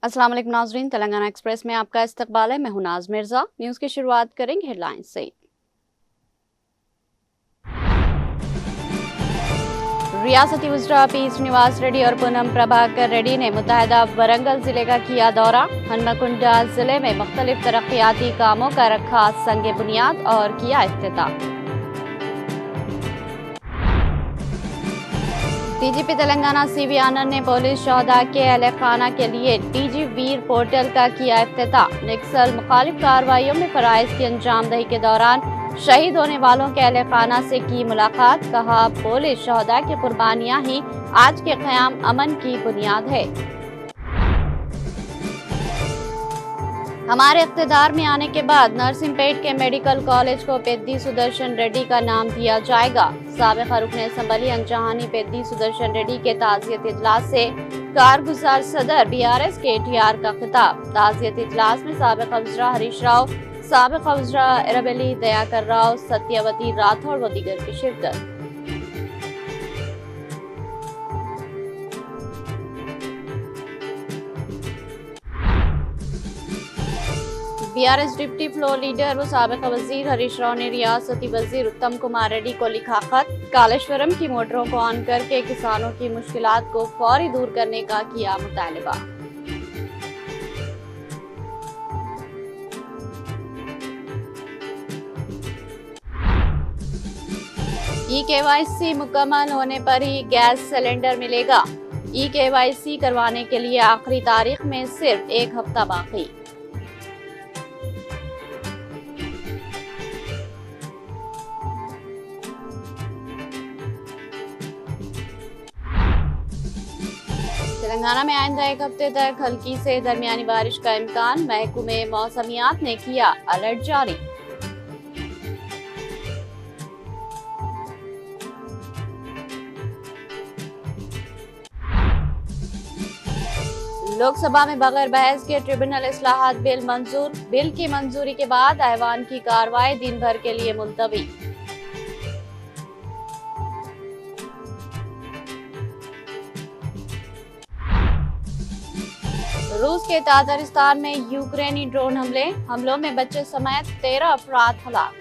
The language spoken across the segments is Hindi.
अस्सलाम वालेकुम नाज़रीन, तेलंगाना एक्सप्रेस में आपका इस्तकबाल है। मैं हूं नाज मिर्जा। न्यूज़ की शुरुआत करेंगे हेडलाइंस से। रियासती वज़रा पी श्रीनिवास रेड्डी और पूनम प्रभाकर रेड्डी ने मुत्तहदा वरंगल जिले का किया दौरा। हनुमकुंडा जिले में मुख्तलिफ तरक्याती कामों का रखा संग बुनियाद और किया इफ्तिताह। डीजीपी तेलंगाना सीवी आनंद ने पुलिस शोहदा के अहले खाना के लिए डीजी वीर पोर्टल का किया इफ्तिताह। नक्सल मुखालिफ कार्रवाइयों में फराइज की अंजामदही के दौरान शहीद होने वालों के अहले खाना से की मुलाकात। कहा, पुलिस शोहदा की कुर्बानियां ही आज के क़याम अमन की बुनियाद है। हमारे इख्तिदार में आने के बाद नरसिंहपेट के मेडिकल कॉलेज को पेद्दी सुदर्शन रेड्डी का नाम दिया जाएगा। साबिक़ रुकन असम्बली अंजहानी पेद्दी सुदर्शन रेड्डी के ताज़ियत इजलास से कारगुजार सदर BRS KTR का खिताब। ताज़ियत इजलास में साबिक़ वज़रा हरीश राव, साबिक़ वज़रा एराबेली दयाकर राव, सत्यवती राठौड़ व दीगर की शिरकत। BRS डिप्टी फ्लोर लीडर व साबिक़ वज़ीर हरीश राव ने रियासती वज़ीर उत्तम कुमार रेड्डी को लिखा खत। कालेश्वरम की मोटरों को ऑन करके किसानों की मुश्किलात को फौरी दूर करने का किया मुतालबा। KYC मुकम्मल होने पर ही गैस सिलेंडर मिलेगा। KYC करवाने के लिए आखिरी तारीख में सिर्फ 1 हफ्ता बाकी। तेलंगाना में आइंदा 1 हफ्ते तक हल्की से दरमियानी बारिश का इम्कान। महकमे मौसमियात ने किया अलर्ट जारी। लोकसभा में बगैर बहस के ट्रिब्यूनल इस्लाहात बिल मंजूर। बिल की मंजूरी के बाद ऐवान की कार्रवाई दिन भर के लिए मुलतवी। रूस के तातारिस्तान में यूक्रेनी ड्रोन हमलों में बच्चे समेत 13 अफराद हलाक।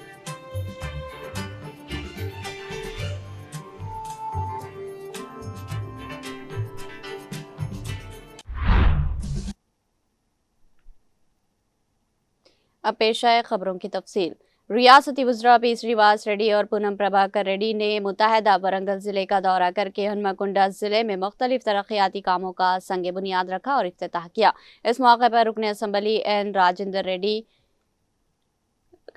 अब पेश है खबरों की तफसील। रियासती वज़रा पी श्रीनिवास रेड्डी और पूनम प्रभाकर रेड्डी ने मुत्तहदा वरंगल जिले का दौरा करके हनुमकुंडा जिले में मुख्तलिफ तरक्याती कामों का संग बुनियाद रखा और इफ्तिताह किया। इस मौके पर रुकन असम्बली N राजेंद्र रेड्डी,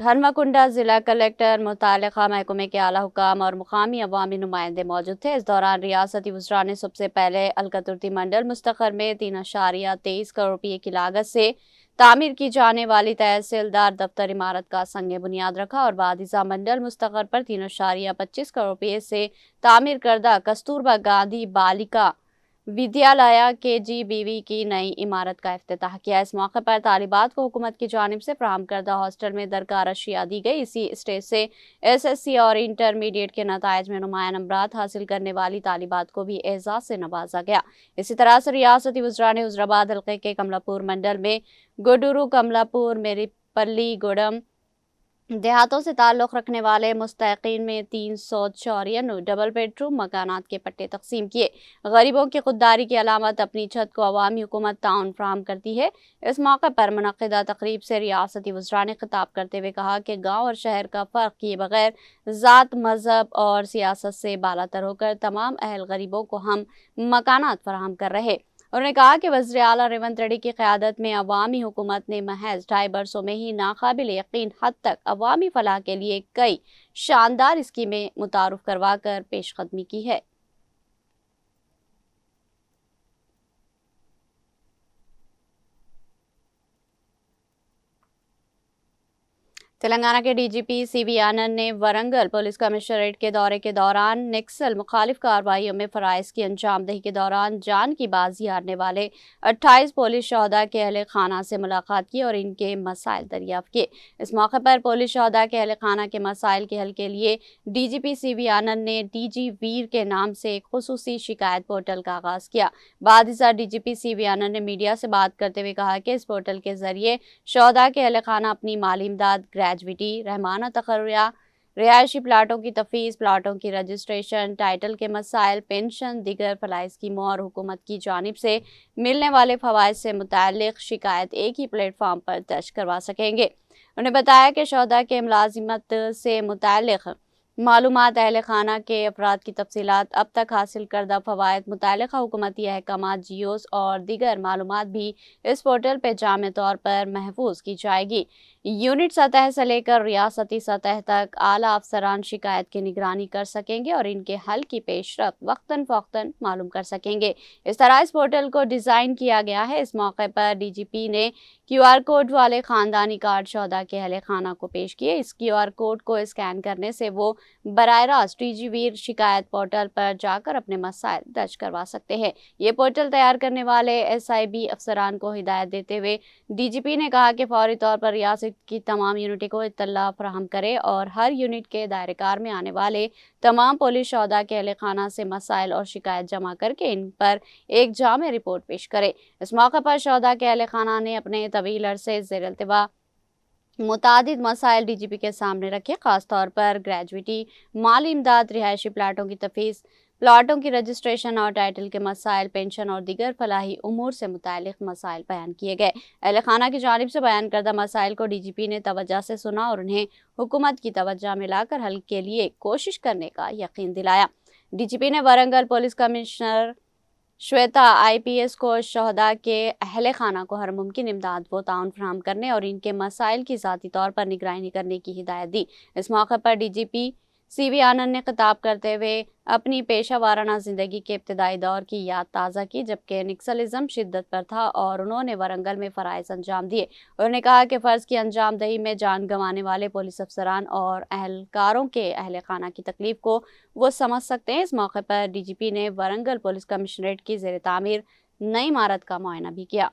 हनुमकुंडा जिला कलेक्टर, मुतालिका महकमे के आला हुकाम और मुकामी अवामी नुमाइंदे मौजूद थे। इस दौरान रियासती वज़रा ने सबसे पहले अलकतुर्ती मंडल मुस्तखर में 3.23 करोड़ रुपये की लागत से तामीर की जाने वाली तहसीलदार दफ्तर इमारत का संग बुनियाद रखा और बादिजा मंडल मुस्तखर पर 3.25 करोड़ रुपये से तामीर करदा कस्तूरबा गांधी बालिका विद्यालय KGBV की नई इमारत का इफ्तिताह किया। इस मौके पर तालिबात को हुकूमत की जानिब से फराहम करदा हॉस्टल में दरकार अशिया दी गई। इसी स्टेज से SSC और इंटरमीडिएट के नताइज में नुमाया नंबरात हासिल करने वाली तालिबात को भी एजाज से नवाजा गया। इसी तरह से रियासती वज़रा ने हुज़राबाद हल्के के कमलापुर मंडल में गोडूरू, कमलापुर, मेरीपल्ली, गोडम देहातों से ताल्लुक़ रखने वाले मुस्तहिक़ीन में 394 डबल बेडरूम मकानात के पट्टे तकसीम किए। गरीबों की खुददारी की अलामत अपनी छत को अवामी हुकूमत ताउन फराहम करती है। इस मौके पर मुनक़िदा तकरीब से रियासती वज़रा ने खिताब करते हुए कहा कि गाँव और शहर का फ़र्क किए बगैर ज़ात, मज़हब और सियासत से बालातर होकर तमाम अहल गरीबों को हम मकानात फराहम कर रहे। उन्होंने कहा कि वज़ीर आला रेवंत रेड्डी की क़यादत में अवामी हुकूमत ने महज 2.5 बरसों में ही नाकाबिल यकीन हद तक अवामी फलाह के लिए कई शानदार स्कीमें मुतारुफ करवा कर पेशकदमी की है। तेलंगाना के डीजीपी सीवी आनंद ने वरंगल पुलिस कमिश्नरेट के दौरे के दौरान नक्सल मुखालिफ कार्रवाइयों में फराइज की अंजामदही के दौरान जान की बाजी हारने वाले 28 पुलिस शोहदा के अहले खाना से मुलाकात की और इनके मसाइल दरियाफ्त किए। इस मौके पर पुलिस शोहदा के अहले खाना के मसाइल के हल के लिए डीजीपी सीवी आनंद ने डीजी वीर के नाम से एक खुसूसी शिकायत पोर्टल का आगाज किया। बाद ही साथ डीजीपी सीवी आनंद ने मीडिया से बात करते हुए कहा कि इस पोर्टल के जरिए शोहदा के अहले खाना अपनी माली इमदाद, ग्रेजुइटी, रहमाना तकर्रिया, रिहायशी प्लाटों की तफवीज़, प्लाटों की रजिस्ट्रेशन, टाइटल के मसाइल, पेंशन, दीगर फलाई स्कीमों और हुकूमत की जानिब से मिलने वाले फवाइद से मुताल्लिक शिकायत एक ही प्लेटफॉर्म पर दर्ज करवा सकेंगे। उन्होंने बताया कि शोहदा के मुलाजिमत से मुताल्लिक मालूमात, अहले खाना के अफराद की तफसीलात, अब तक हासिल करदा फवायद, मुतल्लिका हुकूमती अहकामात, जियोस और दीगर मालूमात भी इस पोर्टल पर जामे तौर पर महफूज की जाएगी। यूनिट सतह से लेकर रियासती सतह तक आला अफसरान शिकायत की निगरानी कर सकेंगे और इनके हल की पेशरफ वक्तन फ़ौक्तन मालूम कर सकेंगे। इस तरह इस पोर्टल को डिज़ाइन किया गया है। इस मौके पर डीजीपी ने QR कोड वाले खानदानी कार्ड शोहदा के अहले खाना को पेश किए। इस QR कोड को स्कैन करने से वो बराह रास्त डीजी वीर शिकायत पोर्टल पर जाकर अपने मसाइल दर्ज करवा सकते हैं। ये पोर्टल तैयार करने वाले SIB अफसरान को हिदायत देते हुए डीजीपी ने कहा कि फौरी तौर पर रियासत की तमाम यूनिट को इत्तला फराहम करे और हर यूनिट के दायरेकार में आने वाले तमाम पुलिस शोहदा के अहले खाना से मसाइल और शिकायत जमा करके इन पर एक जामे रिपोर्ट पेश करे। इस मौके पर शोहदा के अहले खाना ने अपने तवील अरसे ज़ेर इल्तिवा मुतादिद मसाइल डीजीपी के सामने रखे, खासतौर पर ग्रेजुइटी, माली इमदाद, रिहायशी प्लाटों की तफवीज़, प्लाटों की रजिस्ट्रेशन और टाइटल के मसाइल, पेंशन और दीगर फलाही उमूर से मुतालिक मसाइल बयान किए गए। अहले खाना की जानिब से बयान करदा मसाइल को डीजीपी ने तवज्जो से सुना और उन्हें हुकूमत की तवज्जो में लाकर हल के लिए कोशिश करने का यकीन दिलाया। डीजीपी ने Warangal police commissioner Shweta IPS को शोहदा के अहले खाना को हर मुमकिन इमदाद व ताउन फराहम करने और इनके मसाइल की ज़ाती तौर पर निगरानी करने की हिदायत दी। इस मौके पर डीजीपी सीवी आनंद ने खिताब करते हुए अपनी पेशा वाराना ज़िंदगी के इब्तदाई दौर की याद ताज़ा की, जबकि नक्सलिज़म शिद्दत पर था और उन्होंने वरंगल में फ़राइज़ अंजाम दिए। उन्होंने कहा कि फ़र्ज़ की अंजाम दही में जान गंवाने वाले पुलिस अफसरान और अहलकारों के अहले खाना की तकलीफ को वो समझ सकते हैं। इस मौके पर डीजीपी ने वरंगल पुलिस कमिश्नरेट की ज़ेर तामीर नई इमारत का मुआयना भी किया।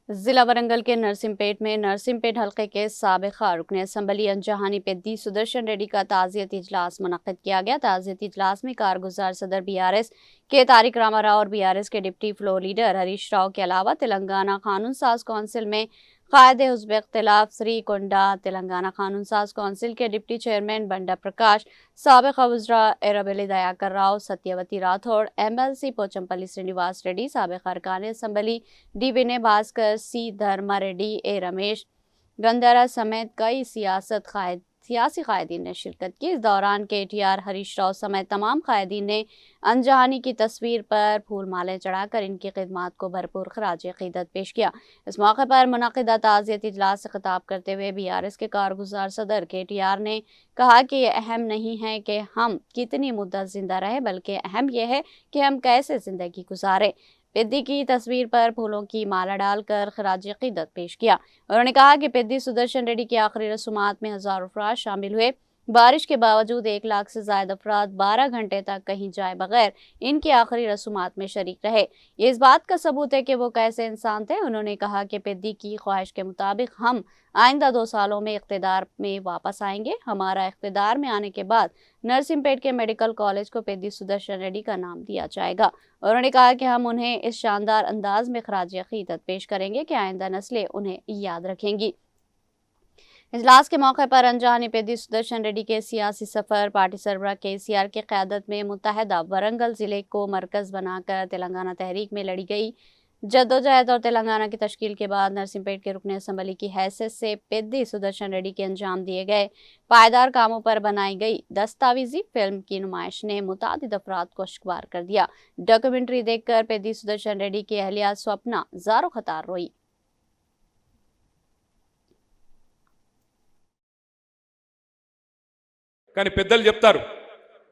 जिला वरंगल के नरसिमपेट में नरसिमपेट हल्के के साबिक़ा रुकन असम्बली अंजहानी पेद्दी सुदर्शन रेड्डी का ताज़ियती इजलास मुनक़्क़िद किया गया। ताज़ियती इजलास में कारगुजार सदर BRS के तारिक रामा राव और BRS के deputy floor leader Harish Rao के अलावा तेलंगाना कानून साज कौंसिल में कायदे हुज़्ब इख्तिलाफ श्री कोंडा, तेलंगाना कानून साज कौंसिल के डिप्टी चेयरमैन बंडा प्रकाश, साबिक़ा वज़रा एराबेली दयाकर राव, सत्यवती राठौड़, MLC पोचमपल्ली श्रीनिवास रेड्डी, साबिक़ा अरकान assembly D Vinay Bhaskar, C Dharma Reddy, A Ramesh Gandhara समेत कई सियासी कायदीन ने शिरकत की। इस दौरान KTR हरीश राव समेत तमाम कायदीन ने अंजहानी की तस्वीर पर फूल मालें चढ़ाकर इनकी खिदमात को भरपूर खराज अक़ीदत पेश किया। इस मौके पर मुनक़्क़िदा ताज़ियती इजलास से खिताब करते हुए BRS के कारगुजार सदर KTR ने कहा कि ये अहम नहीं है कि हम कितनी मुद्दत जिंदा रहे, बल्कि अहम यह है कि हम कैसे ज़िंदगी गुजारें। पेद्दी की तस्वीर पर फूलों की माला डालकर खराज अक़ीदत पेश किया। उन्होंने कहा कि पेद्दी सुदर्शन रेड्डी की आखिरी रसूमात में हज़ारों अफराद शामिल हुए। बारिश के बावजूद 1 लाख से ज़ायद अफराद 12 घंटे तक कहीं जाए बगैर इनकी आखिरी रसूमात में शरीक रहे। ये इस बात का सबूत है कि वो कैसे इंसान थे। उन्होंने कहा कि पेद्दी की ख्वाहिश के मुताबिक हम आइंदा 2 सालों में इक़्तिदार में वापस आएंगे। हमारा इक़्तिदार में आने के बाद नरसिमपेट के मेडिकल कॉलेज को पेद्दी सुदर्शन रेड्डी का नाम दिया जाएगा। उन्होंने कहा कि हम उन्हें इस शानदार अंदाज में खराज अक़ीदत पेश करेंगे कि आइंदा नस्लें उन्हें याद रखेंगी। इजलास के मौके पर अंजहानी पेद्दी सुदर्शन रेड्डी के सियासी सफ़र पार्टी सरबराह KCR की क़यादत में मुत्तहदा वरंगल ज़िले को मरकज़ बनाकर तेलंगाना तहरीक में लड़ी गई जद्दोजहद और तेलंगाना की तश्कील के बाद नरसिमपेट के रुकन असम्बली की हैसियत से पेद्दी सुदर्शन रेड्डी के अंजाम दिए गए पायदार कामों पर बनाई गई दस्तावेजी फिल्म की नुमाइश ने मुतादिद अफराद को अश्कबार कर दिया। डॉक्यूमेंट्री देखकर पेद्दी सुदर्शन रेड्डी की अहलिया स्वप्ना ज़ारो ख़तार रोई। కానీ పెద్దలు చెప్తారు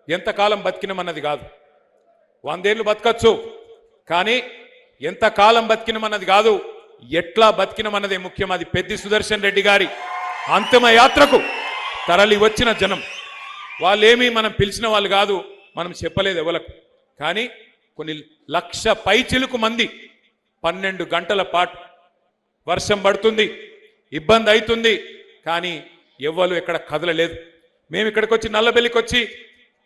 ఎంతకాలం బతికినమన్నది కాదు, 100 ఏళ్ళు బతకచ్చు, కానీ ఎంతకాలం బతికినమన్నది కాదు, ఎట్లా బతికినమన్నదే ముఖ్యం. అది పెద్ది సుదర్శన్ రెడ్డి గారి అంతిమ యాత్రకు తరలి వచ్చిన జనం. వాళ్ళేమీ మనం పిలిచిన వాళ్ళు కాదు, మనం చెప్పలేదు ఎవలకు. కానీ కొన్ని లక్ష పైచిలుకు మంది 12 గంటల పాటు వర్షం పడుతుంది, ఇబ్బంది అవుతుంది, కానీ ఎవ్వరు ఎక్కడ కదలలేదు. మేము ఇక్కడికి వచ్చి నల్లబెల్లికి వచ్చి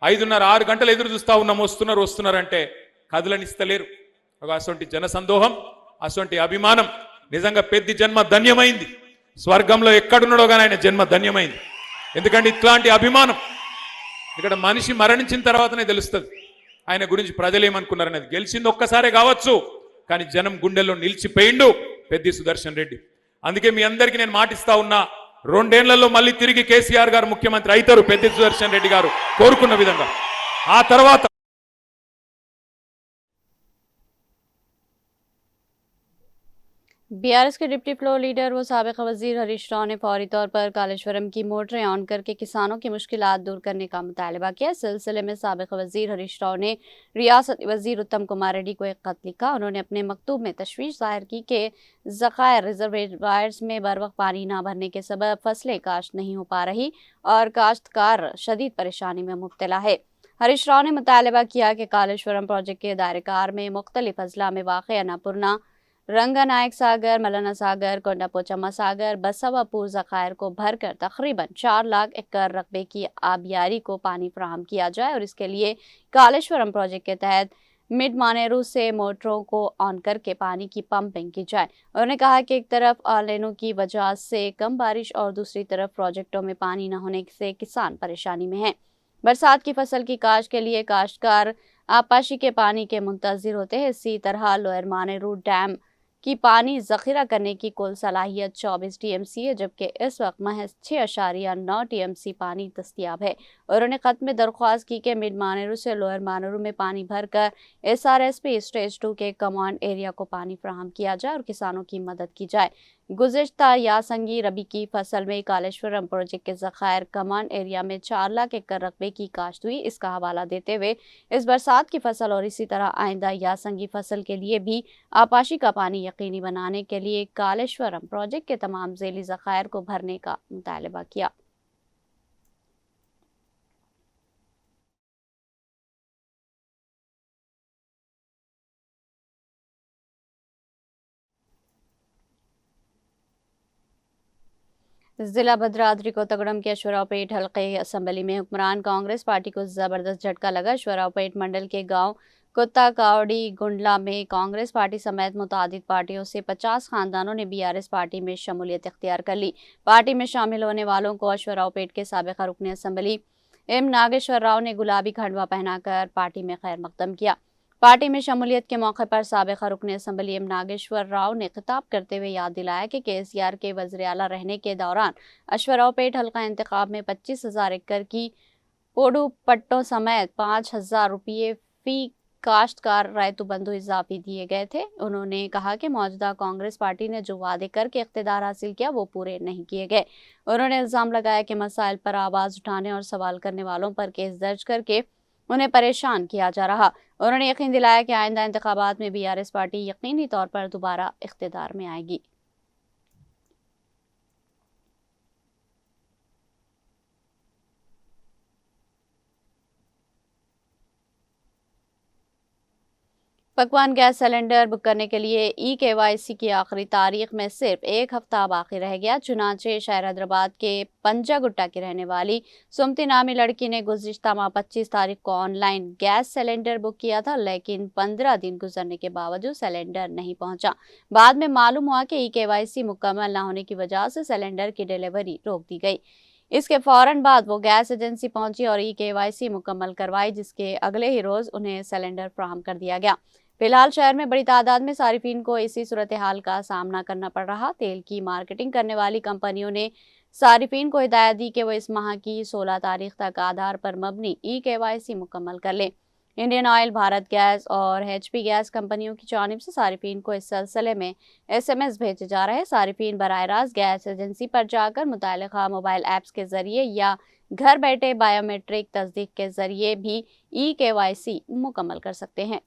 5:30-6 గంటలు ఎదురు చూస్తా ఉన్నాం, వస్తున్నారంటే కదలనిస్తలేరు. అసొంటి జనసందోహం, అసొంటి అభిమానం. నిజంగా పెద్ద జన్మ ధన్యమైంది. స్వర్గంలో ఎక్కడున్నాడో కానీ ఆయన జన్మ ధన్యమైంది. ఎందుకంటే ఇట్లాంటి అభిమానం ఇక్కడ మనిషి మరణించిన తర్వాతనే తెలుస్తుంది ఆయన గురించి ప్రజలు ఏమనుకున్నారనేది. గెలిచింది ఒక్కసారే కావచ్చు, కానీ జనం గుండెల్లో నిలిచిపోయిండు పెద్ది సుదర్శన్ రెడ్డి. అందుకే మీ అందరికీ నేను మాటిస్తా ఉన్నా, 2 ఏళ్లలో మళ్ళీ తిరిగి కేసీఆర్ గారు ముఖ్యమంత్రి అవుతారు పెద్ది సుదర్శన్ రెడ్డి గారు కోరుకున్న విధంగా. ఆ తర్వాత बीआरएस के डिप्टी फ्लोर लीडर व साबिक़ वजीर हरीश राव ने फौरी तौर पर कालेश्वरम की मोटरें ऑन करके किसानों की मुश्किलात दूर करने का मुतालबा किया। इस सिलसिले में साबिक़ वजीर हरीश राव ने रियासती वजीर उत्तम कुमार रेड्डी को एक खत लिखा। उन्होंने अपने मकतूब में तशवीश जाहिर की कि ज़खायर रिजर्वायर्स में बर वक्त पानी न भरने के सबब फसलें काश्त नहीं हो पा रही और काश्तकार शदीद परेशानी में मुब्तला है। हरीश राव ने मुतालबा किया कि कालेश्वरम प्रोजेक्ट के दायरेकार में मुख्तलिफ अजला में वाक़ अन्नपूर्णा, रंगानायक सागर, मलाना सागर, कोंडापोचम्मा सागर, बसवापुर ज़खायर को भरकर तकरीबन 4 लाख एकड़ रकबे की आबियारी को पानी फराहम किया जाए और इसके लिए कालेश्वरम प्रोजेक्ट के तहत मिड मानेरू से मोटरों को ऑन करके पानी की पंपिंग की जाए। उन्होंने कहा कि एक तरफ आलेनों की वजह से कम बारिश और दूसरी तरफ प्रोजेक्टों में पानी न होने से किसान परेशानी में हैं। बरसात की फसल की काश्त के लिए काश्तकार आपाशी के पानी के मुंतज़िर होते हैं। इसी तरह लोअर मानेरू डैम की पानी जखीरा करने की कुल सलाहियत 24 टीएमसी है, जबकि इस वक्त महज 6.9 टीएमसी पानी दस्तियाब है। उन्होंने खत में दरख्वास्त की कि मिड मानेरू से लोअर मानेरू में पानी भरकर SRSP स्टेज 2 के कमांड एरिया को पानी फराहम किया जाए और किसानों की मदद की जाए। गुज़िश्ता यासंगी रबी की फसल में कालेश्वरम प्रोजेक्ट के ज़खायर कमांड एरिया में 4 लाख एकड़ रकबे की काश्त हुई। इसका हवाला देते हुए इस बरसात की फसल और इसी तरह आइंदा यासंगी फसल के लिए भी आपाशी का पानी यकीनी बनाने के लिए कालेश्वरम प्रोजेक्ट के तमाम ज़ैली ज़खायर को भरने का मुतालबा किया। जिला भद्राद्री कोतगुड़म के अश्वरावपेट हल्के असम्बली में हुक्मरान कांग्रेस पार्टी को जबरदस्त झटका लगा। अश्वरावपेट मंडल के गांव कुत्ता कावड़ी गुंडला में कांग्रेस पार्टी समेत मुतादिद पार्टियों से 50 खानदानों ने बीआरएस पार्टी में शमूलियत इख्तियार कर ली। पार्टी में शामिल होने वालों को अश्वरावपेट के साबिक़ रुकन असम्बली एम नागेश्वर राव ने गुलाबी खंडवा पहनाकर पार्टी में खैर मकदम किया। पार्टी में शमूलियत के मौके पर साबिक़ रुकन असम्बली एम नागेश्वर राव ने खिताब करते हुए याद दिलाया कि केसीआर के वज़ीर आला रहने के दौरान अश्वरावपेट हल्का इंतखाब में 25,000 एकड़ की पोडू पट्टों समेत 5,000 रुपये फी काश्तकार रैतु बंधु इजाफी दिए गए थे। उन्होंने कहा कि मौजूदा कांग्रेस पार्टी ने जो वादे करके इख्तिदार हासिल किया वो पूरे नहीं किए गए। उन्होंने इल्ज़ाम लगाया कि मसाइल पर आवाज़ उठाने और सवाल करने वालों पर केस दर्ज करके उन्हें परेशान किया जा रहा। उन्होंने यकीन दिलाया कि आइंदा इंतखाबात में बीआरएस पार्टी यकीनी तौर पर दोबारा इख्तिदार में आएगी। पकवान गैस सिलेंडर बुक करने के लिए ई-KYC की आखिरी तारीख में सिर्फ 1 हफ्ता बाकी रह गया। चुनांचे शहर हैदराबाद के पंजागुट्टा की रहने वाली सुमति नामी लड़की ने गुज़िश्ता माह 25 तारीख को ऑनलाइन गैस सिलेंडर बुक किया था, लेकिन 15 दिन गुजरने के बावजूद सिलेंडर नहीं पहुंचा। बाद में मालूम हुआ कि ई-KYC मुकम्मल न होने की वजह से सिलेंडर की डिलीवरी रोक दी गई। इसके फौरन बाद वो गैस एजेंसी पहुंची और ई-KYC मुकम्मल करवाई, जिसके अगले ही रोज उन्हें सिलेंडर फराहम कर दिया गया। फिलहाल शहर में बड़ी तादाद में सारिफीन को इसी सूरत हाल का सामना करना पड़ रहा। तेल की मार्केटिंग करने वाली कंपनियों ने सारिफीन को हिदायत दी कि वो इस माह की 16 तारीख तक आधार पर मबनी ई-KYC मुकम्मल कर लें। इंडियन ऑयल, भारत गैस और HP गैस कंपनियों की जानिब से सारिफीन को इस सिलसिले में SMS भेजे जा रहे हैं। सारिफीन बराह रास्त गैस एजेंसी पर जाकर मुतल्लिका मोबाइल ऐप्स के जरिए या घर बैठे बायोमेट्रिक तस्दीक के जरिए भी ई-KYC मुकम्मल कर सकते हैं।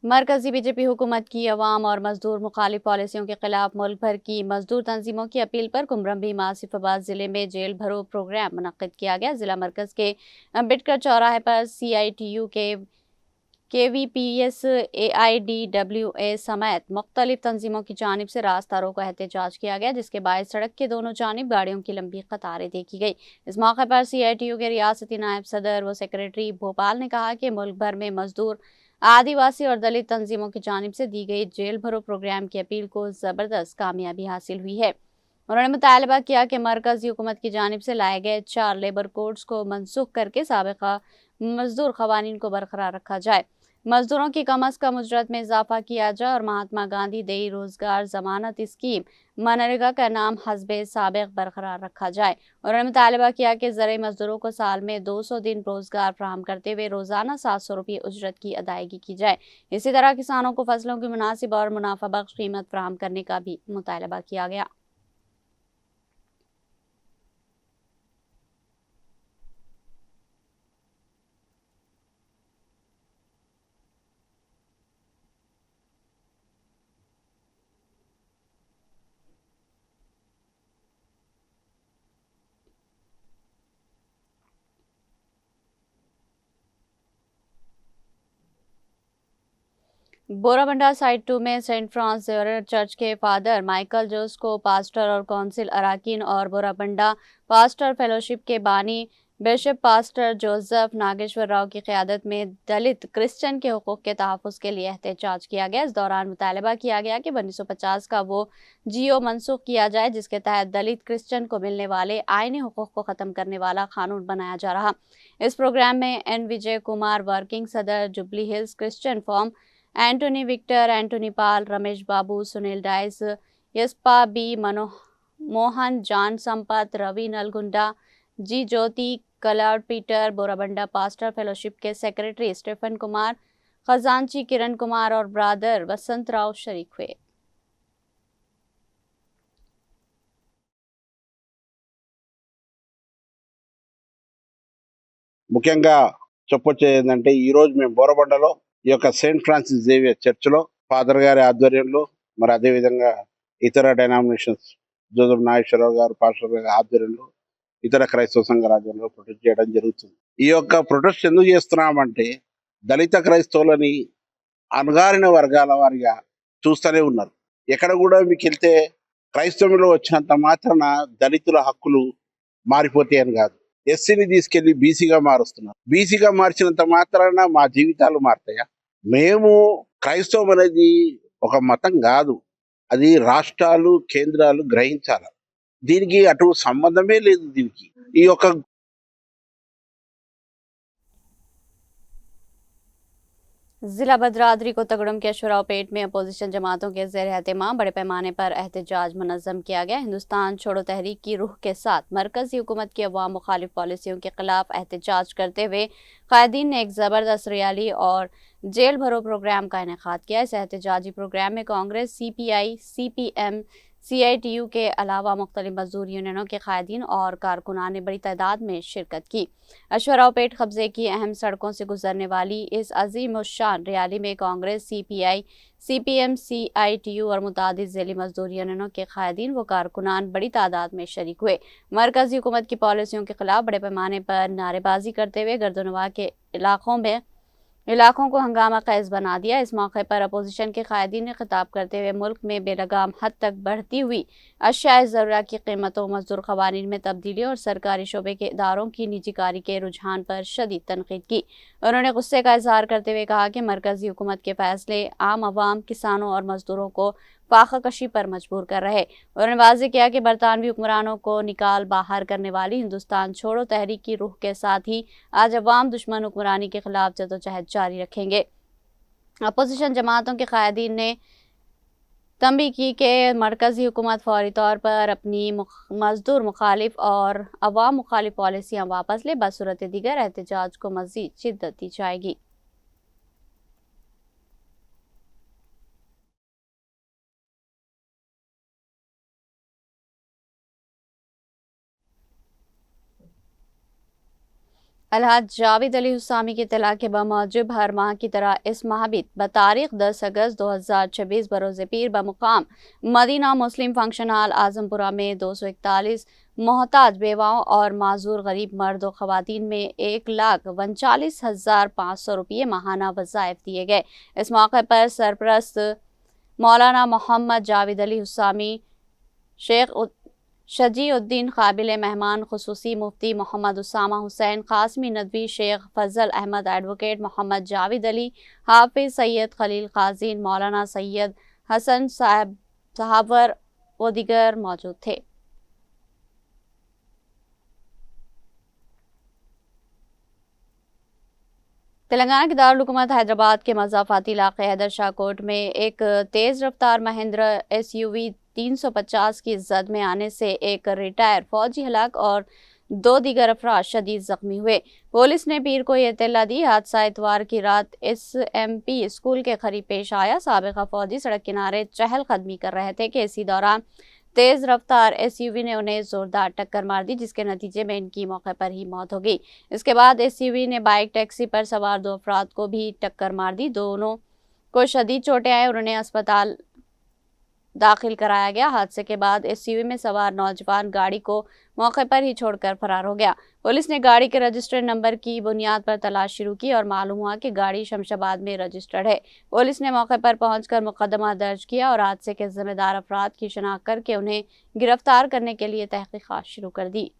मरकजी बीजेपी हुकूमत की अवाम और मजदूर मुखालिफ पॉलिसियों के खिलाफ मुल्क भर की मजदूर तंजीमों की अपील पर कुमरम आसिफाबाद जिले में जेल भरो प्रोग्राम मुनक्किद किया गया। जिला मरकज के अम्बेडकर चौराहे पर CITU के KVPS AIDWA समेत मुख्तलिफ तंजीमों की जानिब से रास्ता रोको एहतजाज किया गया, जिसके बाद सड़क के दोनों जानिब गाड़ियों की लंबी कतारें देखी गई। इस मौके पर CITU के रियासती नायब सदर व सेक्रेटरी भोपाल ने कहा कि मुल्क भर में मजदूर, आदिवासी और दलित तंजीमों की जानिब से दी गई जेल भरो प्रोग्राम की अपील को जबरदस्त कामयाबी हासिल हुई है। उन्होंने मुतालबा किया कि मरकजी हुकूमत की जानिब से लाए गए 4 लेबर कोड्स को मनसूख करके साबिका मजदूर खवानीन को बरकरार रखा जाए, मजदूरों की कम अज कम उजरत में इजाफा किया जाए और महात्मा गांधी देई रोजगार जमानत स्कीम मनरेगा का नाम हस्बे साबिक बरकरार रखा जाए। उन्होंने मुतालबा किया कि ज़राई मजदूरों को साल में 200 दिन रोजगार फराहम करते हुए रोजाना 700 रुपये उजरत की अदायगी की जाए। इसी तरह किसानों को फसलों की मुनासिब और मुनाफा बख्श कीमत फराहम करने का भी मुतालबा किया गया। बोराबंडा साइट 2 में सेंट फ्रांस जेवियर चर्च के फादर माइकल जोस को पास्टर और कौंसिल अराकीन और बोराबंडा पास्टर फेलोशिप के बानी bishop pastor Joseph Nageswara Rao की क़यादत में दलित क्रिश्चियन के हुकूक के तहफ़्फ़ुज़ के लिए एहतजाज किया गया। इस दौरान मुतालबा किया गया कि 1950 का वो GO मनसूख किया जाए जिसके तहत दलित क्रिश्चियन को मिलने वाले आईनी हुकूक को ख़त्म करने वाला कानून बनाया जा रहा। इस प्रोग्राम में N विजय कुमार वर्किंग सदर, Jubilee Hills Christian forum, Antony Victor, Antony Paul, Ramesh Babu, Sunil Dias, यस्पा B Mohan, John Sampath, Ravi Nalgonda, G Jyothi, Claude Peter, Borabanda pastor fellowship के सेक्रेटरी स्टीफन कुमार, खजांची किरण कुमार और ब्रादर वसंत राव शरीक हुए। ముఖ్యంగా చెప్పొచ్చేది ఏంటంటే ఈ రోజు మేము బోరబండలో ఈ యొక్క సెయింట్ ఫ్రాన్సిస్ జేవియర్ చర్చిలో ఫాదర్ గారి ఆధ్వర్యంలో మరి అదేవిధంగా ఇతర డైనామినేషన్స్ జోసెఫ్ నాగేశ్వరరావు గారు పాస్టర్ గారి ఆధ్వర్యంలో ఇతర క్రైస్తవ సంఘాల ఆధ్వర్యంలో ప్రొటెస్ట్ చేయడం జరుగుతుంది. ఈ యొక్క ప్రొటెస్ట్ ఎందుకు చేస్తున్నామంటే దళిత క్రైస్తవులని అణగారిన వర్గాల వారిగా చూస్తూనే ఉన్నారు. ఎక్కడ కూడా మీకు వెళ్తే క్రైస్తవంలో వచ్చినంత మాత్రాన దళితుల హక్కులు మారిపోతాయని కాదు, ఎస్సీని తీసుకెళ్లి బీసీగా మారుస్తున్నారు. బీసీగా మార్చినంత మాత్రాన మా జీవితాలు మారుతాయా? మేము క్రైస్తవం అనేది ఒక మతం కాదు, అది రాష్ట్రాలు కేంద్రాలు గ్రహించాలి. దీనికి అటు సంబంధమే లేదు. దీనికి ఈ యొక్క जिला भद्राद्री को तगड़म के अशवरावपेट में अपोजिशन जमातों के ज़ेर एहतमाम बड़े पैमाने पर एहतजाज मुनज़्ज़म किया गया। हिंदुस्तान छोड़ो तहरीक की रूह के साथ मरकजी हुकूमत की अवाम मुखालिफ पॉलिसियों के खिलाफ एहतजाज करते हुए कायदीन ने एक ज़बरदस्त रैली और जेल भरो प्रोग्राम का इनेकाद किया। इस एहतजाजी प्रोग्राम में कांग्रेस, CPI, CPM, CITU के अलावा मुख्तलिफ मजदूर यूनियनों के कायदीन और कारकुनान ने बड़ी तादाद में शिरकत की। अशवरावपेट कब्जे की अहम सड़कों से गुजरने वाली इस अजीम उश्शान रैली में कांग्रेस, CPI, CPM, CITU और मुतादिद ज़िली मजदूर यूनियनों के कायदीन व कारकुनान बड़ी तादाद में शरीक हुए। मरकजी हुकूमत की पॉलिसियों के खिलाफ बड़े पैमाने पर नारेबाजी करते हुए गर्दनवा के इलाकों को हंगामा खैज बना दिया। इस मौके पर अपोजिशन के कायदीन ने खिताब करते हुए मुल्क में बेलगाम हद तक बढ़ती हुई अशियाए ज़रूरत की कीमतों, मजदूर क़वानीन में तब्दीली और सरकारी शोबे के इदारों की निजीकारी के रुझान पर शदीद तनकीद की। उन्होंने गुस्से का इजहार करते हुए कहा कि मरकजी हुकूमत के फैसले आम आवाम, किसानों और मजदूरों को फाखा कशी पर मजबूर कर रहे। उन्होंने वाज़ेह किया कि बरतानवी हुक्मरानों को निकाल बाहर करने वाली हिंदुस्तान छोड़ो तहरीक की रूह के साथ ही आज अवाम दुश्मन हुक्मरानी के खिलाफ जदोजहद जारी रखेंगे। अपोजिशन जमातों के कायदीन ने तंबीह की कि मरकजी हुकूमत फौरी तौर पर अपनी मजदूर मुखालिफ और अवाम मुखालिफ पॉलिसियाँ वापस ले, बसूरत दीगर एहतजाज को मज़ीद शिद्दत दी जाएगी। अलहाज जावेद अली हुस्सामी की इत्तला के बमूजिब हर माह की तरह इस माह भी बतारीख 10 अगस्त 2026 बरोज़ पीर बमुकाम मदीना मुस्लिम फंक्शन हॉल आजमपुरा में 241 मोहताज बेवाओं और माजूर गरीब मर्द और ख़वातीन में 1,39,500 रुपये माहाना वज़ाइफ दिए गए। इस मौके पर सरपरस्त मौलाना मोहम्मद जावेद अली हुस्सामी, शेख शजीउद्दीन काबिल मेहमान खुसूसी मुफ्ती मोहम्मद उसामा हुसैन कासमी नदवी, शेख फजल अहमद, एडवोकेट मोहम्मद जावेद अली, हाफिज सैयद खलील काजीन, मौलाना सैयद हसन साहबर व दीगर मौजूद थे। तेलंगाना के दारुल-हुकूमत हैदराबाद के मज़ाफ़ाती इलाक़े हैदर शाह कोट में एक तेज़ रफ्तार महिंद्रा SUV 350 की जद में आने से एक रिटायर फौजी हलाक और 2 दीगर अफराद शदीद जख्मी हुए। पुलिस ने पीर को यह इत्तला दी। हादसा इतवार की रात SMP स्कूल के करीब पेश आया। साबिक़ा फौजी सड़क किनारे चहलकदमी कर रहे थे कि इसी दौरान तेज रफ्तार SUV ने उन्हें जोरदार टक्कर मार दी, जिसके नतीजे में इनकी मौके पर ही मौत हो गई। इसके बाद SUV ने बाइक टैक्सी पर सवार 2 अफराद को भी टक्कर मार दी। दोनों को शदीद चोटें आई और उन्हें अस्पताल दाखिल कराया गया। हादसे के बाद SUV में सवार नौजवान गाड़ी को मौके पर ही छोड़कर फरार हो गया। पुलिस ने गाड़ी के रजिस्टर्ड नंबर की बुनियाद पर तलाश शुरू की और मालूम हुआ कि गाड़ी शमशाबाद में रजिस्टर्ड है। पुलिस ने मौके पर पहुंचकर मुकदमा दर्ज किया और हादसे के जिम्मेदार अफराद की शनाख्त करके उन्हें गिरफ्तार करने के लिए तहकीकात शुरू कर दी।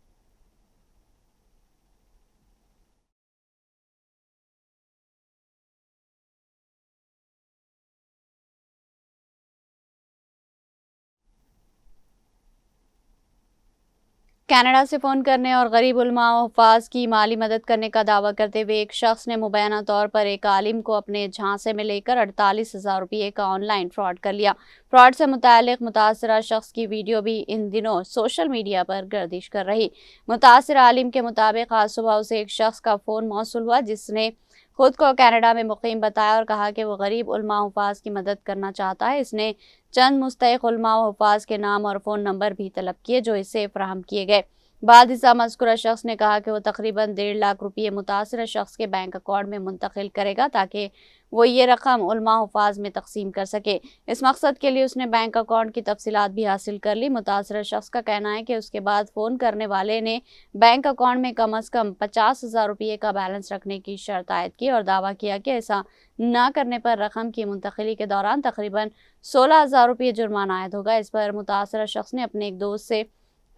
कनाडा से फ़ोन करने और गरीब उलमा और हुफ़ाज़ की माली मदद करने का दावा करते हुए एक शख्स ने मुबैना तौर पर एक आलिम को अपने झांसे में लेकर 48,000 रुपये का ऑनलाइन फ्रॉड कर लिया। फ्रॉड से मुताल्लिक़ मुतासरा शख्स की वीडियो भी इन दिनों सोशल मीडिया पर गर्दिश कर रही। मुतासरा आलिम के मुताबिक आज सुबह उसे एक शख्स का फ़ोन मौसूल हुआ, जिसने खुद को कनाडा में मुकीम बताया और कहा कि वो गरीब उलमा हुफ़ाज़ की मदद करना चाहता है। इसने चंद मुस्तहिक़ उलमा व हुफ़ाज़ के नाम और फ़ोन नंबर भी तलब किए, जो इसे फ़राहम किए गए। बाद हिस्सा मज़कूरा शख्स ने कहा कि वो तकरीबन 1.5 लाख रुपये मुतासरा शख्स के बैंक अकाउंट में मुंतकिल करेगा ताकि वो ये रकम उलमा हुफ़ाज़ में तकसीम कर सके। इस मकसद के लिए उसने बैंक अकाउंट की तफसीलात भी हासिल कर ली। मुतासरा शख्स का कहना है कि उसके बाद फ़ोन करने वाले ने बैंक अकाउंट में कम अज़ कम 50,000 रुपये का बैलेंस रखने की शर्त आयद की और दावा किया कि ऐसा ना करने पर रकम की मुंतकिली के दौरान तकरीबन 16,000 रुपये जुर्माना आयद होगा। इस पर मुतासरा शख्स ने अपने एक दोस्त से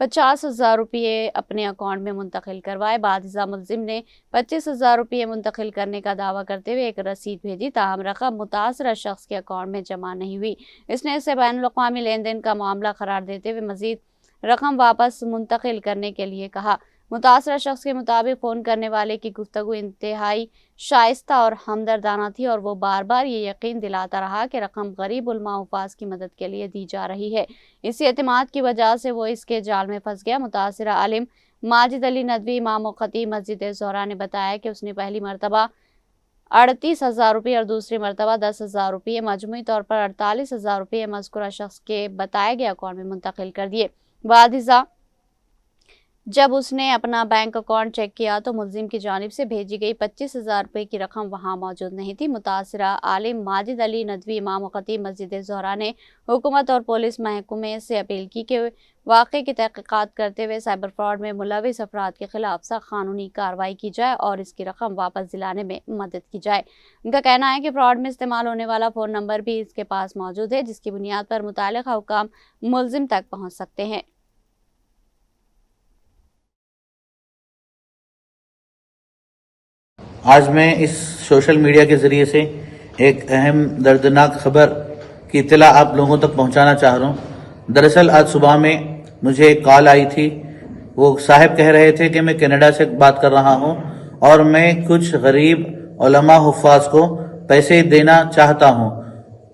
50,000 रुपये अपने अकाउंट में मुंतकिल करवाए। बाद मुलजिम ने 25,000 रुपये मुंतकिल करने का दावा करते हुए एक रसीद भेजी, ताहम रकम मुतासरा शख्स के अकाउंट में जमा नहीं हुई। इसने इसे बैनुल-अक़वामी लेन देन का मामला करार देते हुए मजीद रकम वापस मुंतकिल करने के लिए कहा। मुतासरा शख्स के मुताबिक फ़ोन करने वाले की गुफ्तगू इंतहाई शाइस्ता और हमदर्दाना थी और वो बार बार ये यकीन दिलाता रहा कि रकम गरीब उलमा हुफ़ाज़ की मदद के लिए दी जा रही है। इसी एतमाद की वजह से वो इसके जाल में फंस गया। मुतासरा आलिम माजिद अली नदवी, इमाम व खतीब मस्जिद ज़ोहरा ने बताया कि उसने पहली मरतबा 38,000 रुपये और दूसरी मरतबा 10,000 रुपये, मजमूई तौर पर 48,000 रुपये मज़कूरा शख्स के बताए गए अकाउंट में मुंतकिल कर दिए। बाद जब उसने अपना बैंक अकाउंट चेक किया तो मुलजिम की जानिब से भेजी गई 25,000 रुपये की रकम वहां मौजूद नहीं थी। मुतासरा आलिम माजिद अली नदवी, इमाम व खतीब मस्जिद ज़ोहरा ने हुकूमत और पुलिस महकमे से अपील की कि वाक़े की तहक़ीक़ात करते हुए साइबर फ्रॉड में मुलविस अफराद के खिलाफ सख्त कानूनी कार्रवाई की जाए और इसकी रकम वापस दिलाने में मदद की जाए। उनका कहना है कि फ्रॉड में इस्तेमाल होने वाला फ़ोन नंबर भी इसके पास मौजूद है, जिसकी बुनियाद पर मुताल्लिक़ा हुक्म मुलजिम तक पहुँच सकते हैं। आज मैं इस सोशल मीडिया के ज़रिए से एक अहम दर्दनाक खबर की इत्तला आप लोगों तक पहुंचाना चाह रहा हूं। दरअसल आज सुबह में मुझे एक कॉल आई थी। वो साहब कह रहे थे कि मैं कनाडा से बात कर रहा हूं और मैं कुछ गरीब उलमा हुफ़ाज़ को पैसे देना चाहता हूं।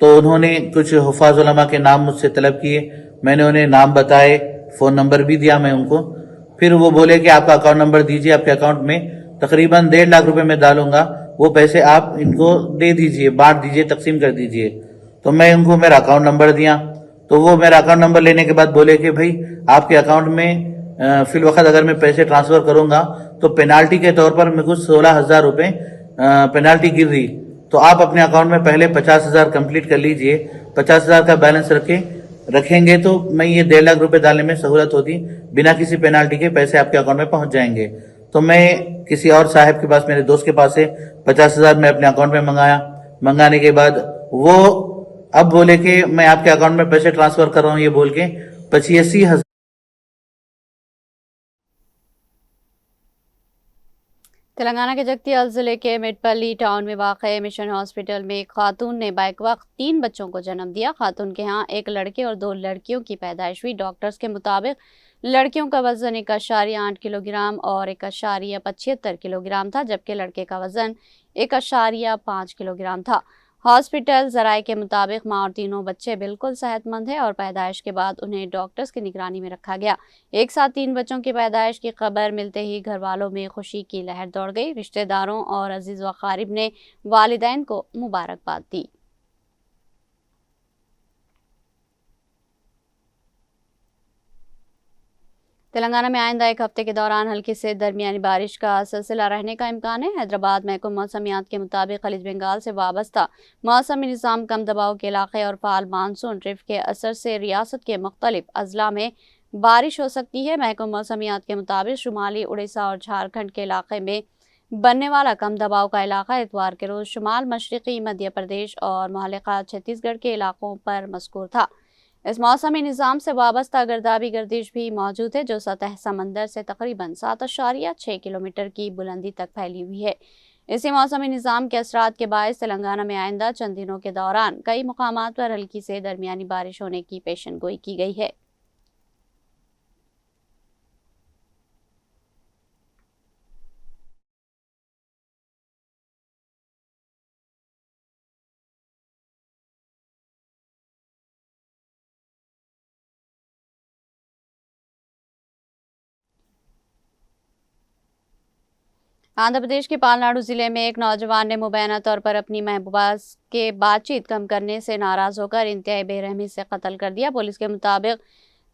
तो उन्होंने कुछ हुफ़ाज़ उलमा के नाम मुझसे तलब किए। मैंने उन्हें नाम बताए, फ़ोन नंबर भी दिया मैं उनको। फिर वो बोले कि आपका अकाउंट नंबर दीजिए, आपके अकाउंट में तकरीबन 1.5 लाख रुपए मैं डालूंगा, वो पैसे आप इनको दे दीजिए, बांट दीजिए, तकसीम कर दीजिए। तो मैं उनको मेरा अकाउंट नंबर दिया। तो वो मेरा अकाउंट नंबर लेने के बाद बोले कि भाई आपके अकाउंट में फिल वक्त अगर मैं पैसे ट्रांसफर करूंगा तो पेनाल्टी के तौर पर मेरे को 16,000 रुपए पेनाल्टी गिर रही। तो आप अपने अकाउंट में पहले 50,000 कंप्लीट कर लीजिए, 50,000 का बैलेंस रखेंगे तो मैं ये 1.5 लाख रुपए डालने में सहूलत होती, बिना किसी पेनाल्टी के पैसे आपके अकाउंट में पहुंच जाएंगे। तो मैं किसी और साहब के पास, मेरे दोस्त के पास से 50,000 मैं अपने अकाउंट में मंगाने के बाद वो अब बोले कि मैं आपके अकाउंट में पैसे ट्रांसफर कर रहा हूँ, ये बोल के 85,000। तेलंगाना के जगतियाल जिले के मिडपल्ली टाउन में वाक़ मिशन हॉस्पिटल में एक खातून ने बैक वक्त 3 बच्चों को जन्म दिया। खातून के यहाँ 1 लड़के और 2 लड़कियों की पैदाइश हुई। डॉक्टर्स के मुताबिक लड़कियों का वजन 1.8 किलोग्राम और 1.75 किलोग्राम था, जबकि लड़के का वजन 1.5 किलोग्राम था। हॉस्पिटल जराये के मुताबिक माँ और तीनों बच्चे बिल्कुल सेहतमंद हैं और पैदाइश के बाद उन्हें डॉक्टर्स की निगरानी में रखा गया। एक साथ 3 बच्चों की पैदाइश की खबर मिलते ही घर वालों में खुशी की लहर दौड़ गई। रिश्तेदारों और अजीज व क़रीब ने वालिदैन को मुबारकबाद दी। तेलंगाना में आइंदा 1 हफ्ते के दौरान हल्की से दरमियानी बारिश का सिलसिला रहने का इम्कान है। हैदराबाद महकमा मौसमियात के मुताबिक खलीज बंगाल से वाबस्ता मौसमी निज़ाम, कम दबाव के इलाके और फाल मानसून ट्रिफ के असर से रियासत के मुख्तलिफ अजला में बारिश हो सकती है। महकमा मौसमियात के मुताबिक शुमाली उड़ीसा और झारखंड के इलाके में बनने वाला कम दबाव का इलाका इतवार के रोज शुमाल मशरक़ी मध्य प्रदेश और मुहल्लिका छत्तीसगढ़ के इलाकों पर मज़कूर था। इस मौसमी निज़ाम से वाबस्ता गर्दाबी गर्दिश भी मौजूद है, जो सतह समंदर से तकरीबन 7.6 किलोमीटर की बुलंदी तक फैली हुई है। इसी मौसमी निज़ाम के असरात के बायस तेलंगाना में आइंदा चंद दिनों के दौरान कई मुकामात पर हल्की से दरमियानी बारिश होने की पेशेनगोई की गई है। आंध्र प्रदेश के पालनाडु जिले में एक नौजवान ने मुबैना तौर पर अपनी महबूबा के बातचीत कम करने से नाराज होकर इंतहाई बेरहमी से कत्ल कर दिया। पुलिस के मुताबिक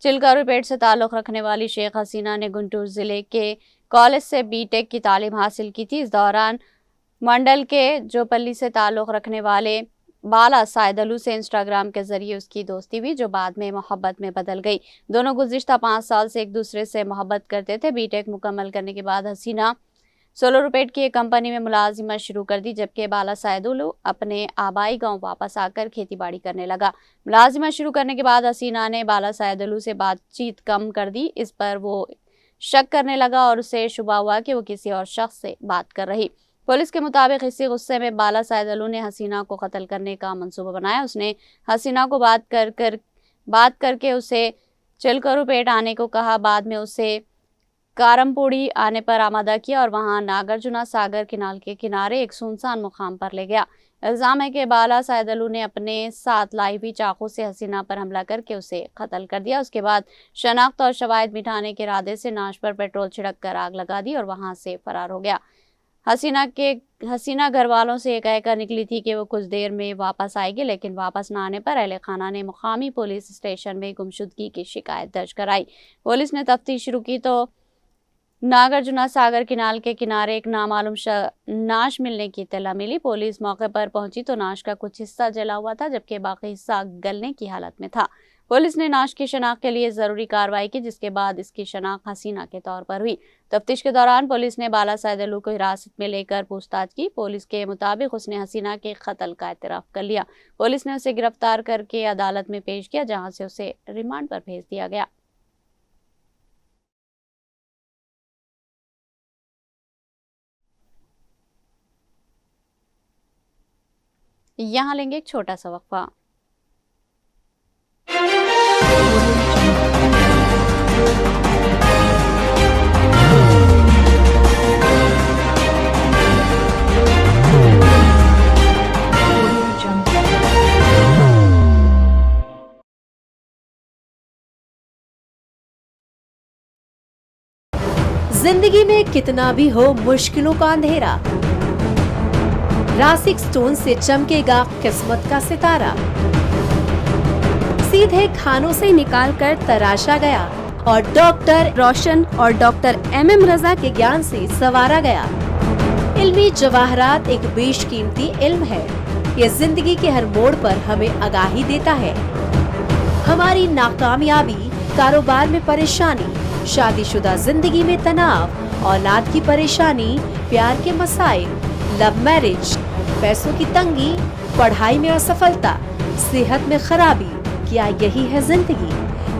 चिलकारूपेट से ताल्लुक़ रखने वाली शेख हसीना ने गुंटूर जिले के कॉलेज से बीटेक की तालीम हासिल की थी। इस दौरान मंडल के जोपल्ली से ताल्लुक़ रखने वाले बाला सायदलू से इंस्टाग्राम के जरिए उसकी दोस्ती हुई, जो बाद में मोहब्बत में बदल गई। दोनों गुज़िश्ता 5 साल से एक दूसरे से मोहब्बत करते थे। बीटेक मुकम्मल करने के बाद हसीना सोलोरुपेट की एक कंपनी में मुलाजिमत शुरू कर दी, जबकि बाला सायदुलू अपने आबाई गांव वापस आकर खेतीबाड़ी करने लगा। मुलाजिमत शुरू करने के बाद हसीना ने बाला सायदुलू से बातचीत कम कर दी। इस पर वो शक करने लगा और उसे शुबा हुआ कि वो किसी और शख्स से बात कर रही। पुलिस के मुताबिक इसी गुस्से में बाला सायदुलू ने हसीना को कत्ल करने का मंसूबा बनाया। उसने हसीना को बात करके उसे चिलकारूपेट आने को कहा। बाद में उसे कारमपुड़ी आने पर आमादा किया और वहां नागार्जुना सागर किनाल के किनारे एक सुनसान मुकाम पर ले गया। इल्जाम है कि बाला सायदलू ने अपने साथ लाई हुई चाकू से हसीना पर हमला करके उसे कत्ल कर दिया। उसके बाद शनाख्त और शवाहिद मिटाने के इरादे से नाश पर पेट्रोल छिड़क कर आग लगा दी और वहां से फरार हो गया। हसीना घर वालों से कहकर निकली थी कि वो कुछ देर में वापस आएगी, लेकिन वापस न आने पर अहले खाना ने मुकामी पुलिस स्टेशन में गुमशुदगी की शिकायत दर्ज कराई। पुलिस ने तफ्तीश शुरू की तो नागार्जुना सागर किनाल के किनारे एक नामालूम नाश मिलने की इत्तला मिली। पुलिस मौके पर पहुंची तो नाश का कुछ हिस्सा जला हुआ था, जबकि बाकी हिस्सा गलने की हालत में था। पुलिस ने नाश की शनाख्त के लिए जरूरी कार्रवाई की, जिसके बाद इसकी शनाख्त हसीना के तौर पर हुई। तफ्तीश के दौरान पुलिस ने बाला सायदलू को हिरासत में लेकर पूछताछ की। पुलिस के मुताबिक उसने हसीना के कत्ल का इतराफ कर लिया। पुलिस ने उसे गिरफ्तार करके अदालत में पेश किया, जहां से उसे रिमांड पर भेज दिया गया। यहाँ लेंगे एक छोटा सा वक्फा। जिंदगी में कितना भी हो मुश्किलों का अंधेरा, रासिक स्टोन से चमकेगा किस्मत का सितारा। सीधे खानों से निकालकर तराशा गया और डॉक्टर रोशन और डॉक्टर MM रजा के ज्ञान से संवारा गया। इल्मी जवाहरात एक बेशकीमती इल्म है। ये जिंदगी के हर मोड़ पर हमें आगाही देता है। हमारी नाकामयाबी, कारोबार में परेशानी, शादीशुदा जिंदगी में तनाव, औलाद की परेशानी, प्यार के मसाइल, लव मैरिज, पैसों की तंगी, पढ़ाई में असफलता, सेहत में खराबी, क्या यही है जिंदगी?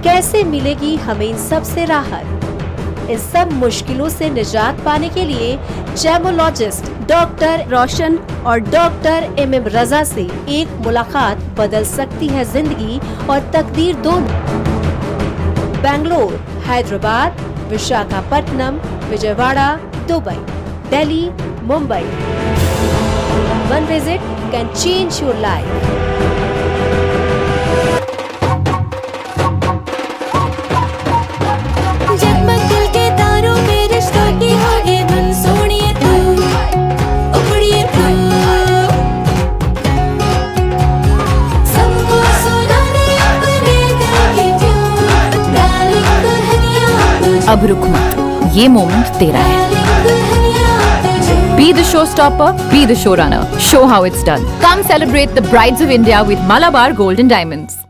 कैसे मिलेगी हमें इन सब से राहत? इन सब मुश्किलों से निजात पाने के लिए जेमोलॉजिस्ट डॉक्टर रोशन और डॉक्टर MM रजा से एक मुलाकात बदल सकती है जिंदगी और तकदीर दोनों। Bangalore, Hyderabad, Visakhapatnam, Vijayawada, Dubai, Delhi, Mumbai. One visit can change your life. जगमग दिल के तारों में रिश्तों की होगी धुन, सोनिए तू, उखड़िए तू, सबको सुनाने अपने दिल की ट्यून, डार्लिंग दुल्हनिया तुझे, अब रुक मत, ये मोमेंट तेरा है। डार्लिंग दुल्हनिया तुझे। Be the showstopper, be the showrunner. Show how it's done. Come celebrate the brides of India with Malabar Gold and Diamonds.